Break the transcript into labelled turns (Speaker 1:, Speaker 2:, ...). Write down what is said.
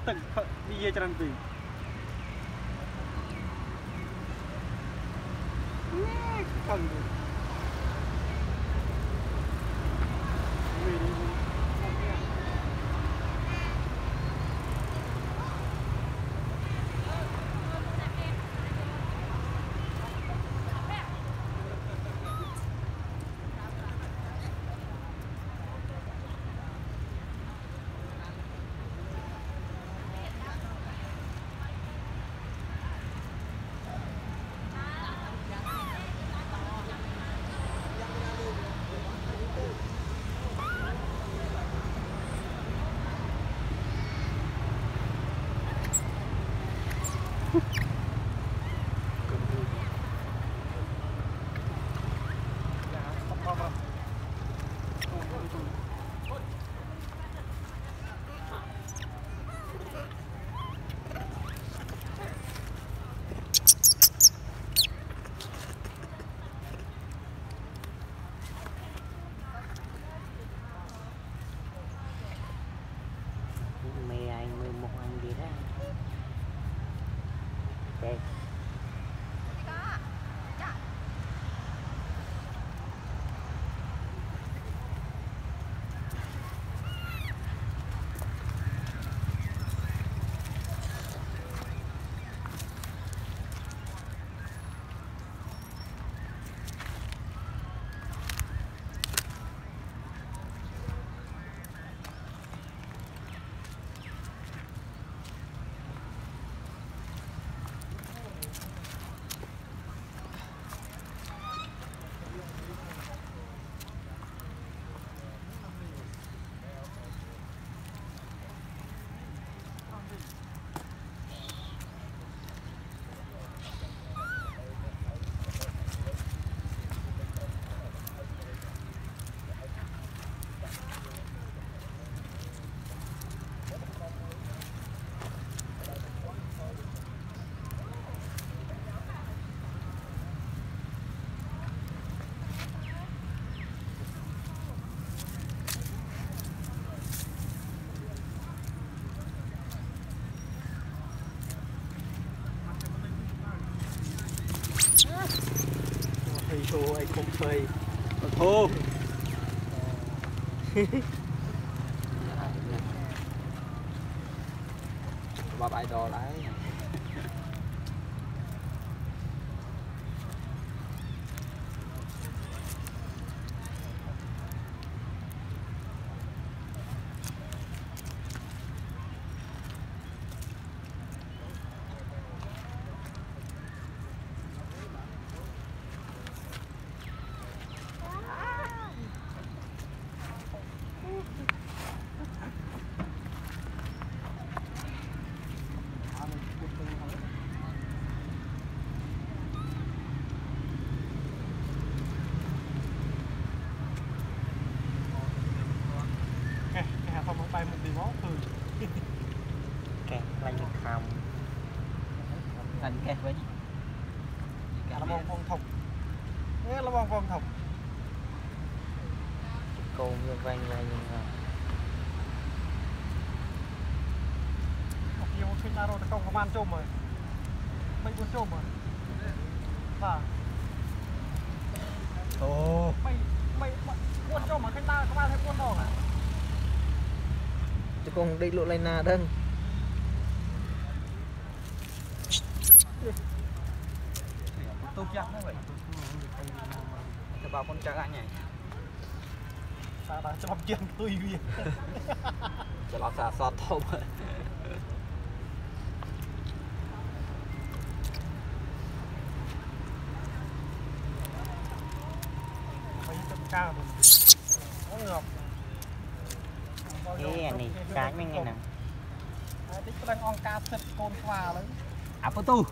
Speaker 1: tận đi về trần tì phần ai không phơi thô bà bài đồ lại không bay một tí máu thôi kẹt lại như không thành kẹt với cả là bông thục nghe là bông thục cô như vang lại như học nhiều khi nào rồi không có ăn chôm rồi mấy con chôm rồi và ồ mày con chôm mà khách ta có ăn thấy con đỏ à chứ con đi lụa lên na đơn tôi chắc nó vậy cho bao con chắc anh nhỉ sao đang cho bắp chiên tôi gì cho nó xả sọt thôi mấy trăm cao nó ngọc cái này cái mấy ngày nào tích đang on ca thịt con khoa đấy à tu